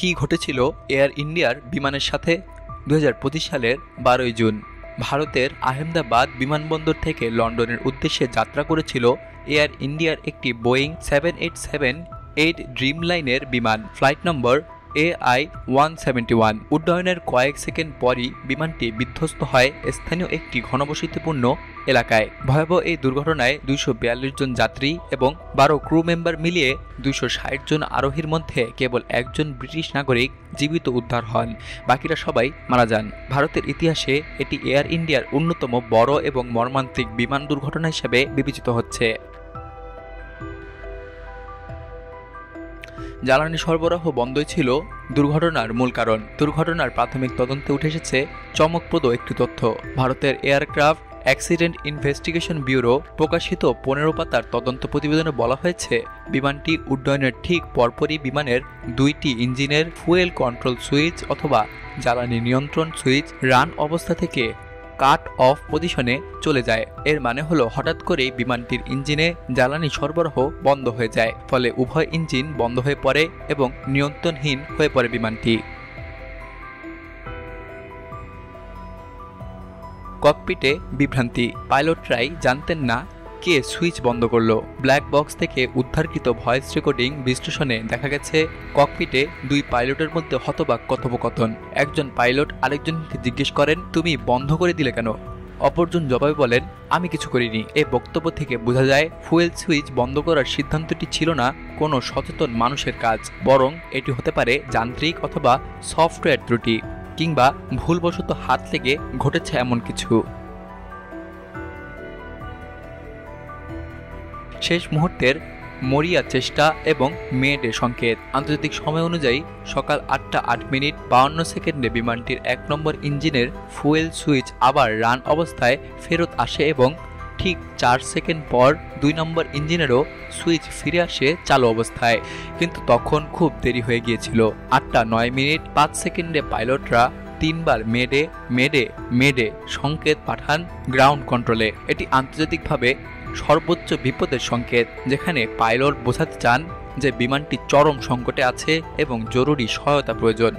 কি ঘটেছিল এয়ার ইন্ডিয়ার বিমানের সাথে? 2025 সালের 12 জুন ভারতের আহমেদাবাদ বিমানবন্দর থেকে লন্ডনের উদ্দেশ্যে যাত্রা করেছিল এয়ার ইন্ডিয়ার একটি বোয়িং 787-8 ড্রিমলাইনের বিমান ফ্লাইট নম্বর AI-171। উড্ডয়নের কয়েক সেকেন্ড পরই বিমানটি বিধ্বস্ত হয় স্থানীয় একটি ঘনবসতিপূর্ণ এলাকায়। ভয়াবহ এই দুর্ঘটনায় 242 জন যাত্রী এবং 12 ক্রু মেম্বার মিলিয়ে 260 জন আরোহীর মধ্যে কেবল একজন ব্রিটিশ নাগরিক জীবিত উদ্ধার হন, বাকিরা সবাই মারা যান। ভারতের ইতিহাসে এটি এয়ার ইন্ডিয়ার অন্যতম বড় এবং মর্মান্তিক বিমান দুর্ঘটনা হিসেবে বিবেচিত হচ্ছে। জ্বালানি সরবরাহ বন্ধই ছিল দুর্ঘটনার মূল কারণ। দুর্ঘটনার প্রাথমিক তদন্তে উঠে এসেছে চমকপ্রদ একটি তথ্য। ভারতের এয়ারক্রাফট অ্যাক্সিডেন্ট ইনভেস্টিগেশন ব্যুরো প্রকাশিত 15 পাতার তদন্ত প্রতিবেদনে বলা হয়েছে, বিমানটি উড্ডয়নের ঠিক পরপরই বিমানের 2টি ইঞ্জিনের ফুয়েল কন্ট্রোল সুইচ অথবা জ্বালানি নিয়ন্ত্রণ সুইচ রান অবস্থা থেকে কাট অফ পজিশনে চলে যায়। এর মানে হলো হঠাৎ করেই বিমানটির ইঞ্জিনে জ্বালানি সরবরাহ বন্ধ হয়ে যায়, ফলে উভয় ইঞ্জিন বন্ধ হয়ে পড়ে এবং নিয়ন্ত্রণহীন হয়ে পড়ে বিমানটি। ককপিটে বিভ্রান্তি, পাইলটরাই জানতেন না কে সুইচ বন্ধ করলো। ব্ল্যাক বক্স থেকে উদ্ধারকৃত ভয়েস রেকর্ডিং বিশ্লেষণে দেখা গেছে, ককপিটে দুই পাইলটের মধ্যে হতবাক কথোপকথন। একজন পাইলট আরেকজনকে জিজ্ঞেস করেন, তুমি বন্ধ করে দিলে কেন? অপরজন জবাবে বলেন, আমি কিছু করিনি। এই বক্তব্য থেকে বোঝা যায় ফুয়েল সুইচ বন্ধ করার সিদ্ধান্তটি ছিল না কোনো সচেতন মানুষের কাজ, বরং এটি হতে পারে যান্ত্রিক অথবা সফটওয়্যার ত্রুটি কিংবা ভুলবশত হাত লেগে ঘটেছে এমন কিছু। শেষ মুহূর্তের মরিয়া চেষ্টা এবং মেডে সংকেত। আন্তর্জাতিক সময় অনুযায়ী সকাল 8:08:52 বিমানটির 1 নম্বর ইঞ্জিনের ফুয়েল সুইচ আবার রান অবস্থায় ফেরত আসে এবং ঠিক 4 সেকেন্ড পর 2 নম্বর ইঞ্জিনেরও সুইচ ফিরে আসে চালু অবস্থায়। কিন্তু তখন খুব দেরি হয়ে গিয়েছিল। 8:09:05 পাইলটরা 3 বার মেডে মেডে মেডে সংকেত পাঠান গ্রাউন্ড কন্ট্রোলে। এটি আন্তর্জাতিকভাবে সর্বোচ্চ বিপদের সংকেত, যেখানে পাইলট বোঝাতে চান যে বিমানটি চরম সংকটে আছে এবং জরুরি সহায়তা প্রয়োজন।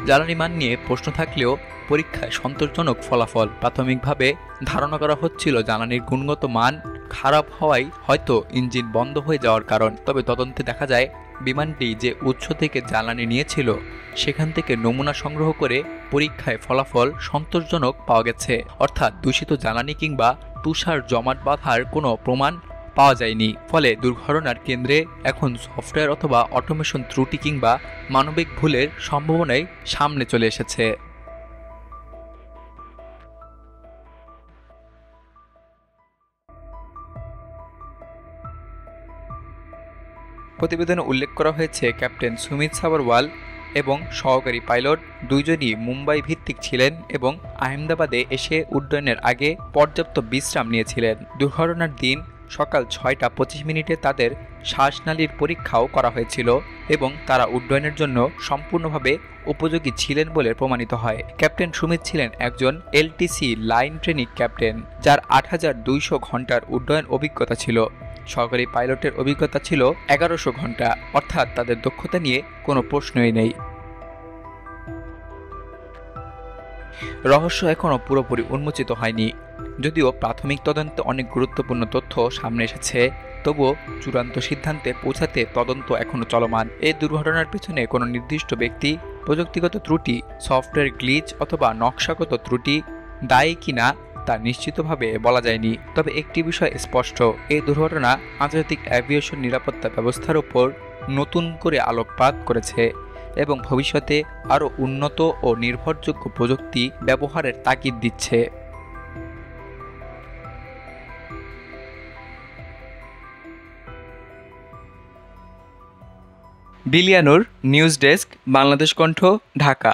জ্বালানি মান নিয়ে প্রশ্ন থাকলেও পরীক্ষায় সন্তোষজনক ফলাফল। প্রাথমিকভাবে ধারণা করা হচ্ছিল জ্বালানির গুণগত মান খারাপ হওয়াই হয়তো ইঞ্জিন বন্ধ হয়ে যাওয়ার কারণ। তবে তদন্তে দেখা যায়, বিমানটি যে উৎস থেকে জ্বালানি নিয়েছিল সেখান থেকে নমুনা সংগ্রহ করে পরীক্ষায় ফলাফল সন্তোষজনক পাওয়া গেছে। অর্থাৎ দূষিত জ্বালানি কিংবা তুষার জমাট বাঁধার কোনো প্রমাণ পাওয়া যায়নি। ফলে দুর্ঘটনার কেন্দ্রে এখন সফটওয়্যার অথবা অটোমেশন ত্রুটি কিংবা মানবিক ভুলের সম্ভাবনাই সামনে চলে এসেছে। প্রতিবেদনে উল্লেখ করা হয়েছে, ক্যাপ্টেন সুমিত সাবরওয়াল এবং সহকারী পাইলট দুইজনই মুম্বাই ভিত্তিক ছিলেন এবং আহমেদাবাদে এসে উড্ডয়নের আগে পর্যাপ্ত বিশ্রাম নিয়েছিলেন। দুর্ঘটনার দিন সকাল 6:25 তাদের শ্বাসনালীর পরীক্ষাও করা হয়েছিল এবং তারা উড্ডয়নের জন্য সম্পূর্ণভাবে উপযোগী ছিলেন বলে প্রমাণিত হয়। ক্যাপ্টেন সুমিত ছিলেন একজন এলটিসি লাইন ট্রেনিং ক্যাপ্টেন, যার 8200 ঘন্টার উড্ডয়ন অভিজ্ঞতা ছিল। সহকারী পাইলটের অভিজ্ঞতা ছিল 1100 ঘন্টা, অর্থাৎ তাদের দক্ষতা নিয়ে কোনো প্রশ্নই নেই। রহস্য এখনও পুরোপুরি উন্মোচিত হয়নি। যদিও প্রাথমিক তদন্তে অনেক গুরুত্বপূর্ণ তথ্য সামনে এসেছে, তবুও চূড়ান্ত সিদ্ধান্তে পৌঁছাতে তদন্ত এখনও চলমান। এই দুর্ঘটনার পেছনে কোনো নির্দিষ্ট ব্যক্তি, প্রযুক্তিগত ত্রুটি, সফটওয়্যার গ্লিচ অথবা নকশাগত ত্রুটি দায়ী কিনা তা নিশ্চিতভাবে বলা যায়নি। তবে একটি বিষয় স্পষ্ট, এই দুর্ঘটনা আন্তর্জাতিক অ্যাভিয়েশন নিরাপত্তা ব্যবস্থার উপর নতুন করে আলোকপাত করেছে এবং ভবিষ্যতে আরও উন্নত ও নির্ভরযোগ্য প্রযুক্তি ব্যবহারের তাগিদ দিচ্ছে। বিলিয়ানুর নিউজ ডেস্ক, বাংলাদেশ কণ্ঠ, ঢাকা।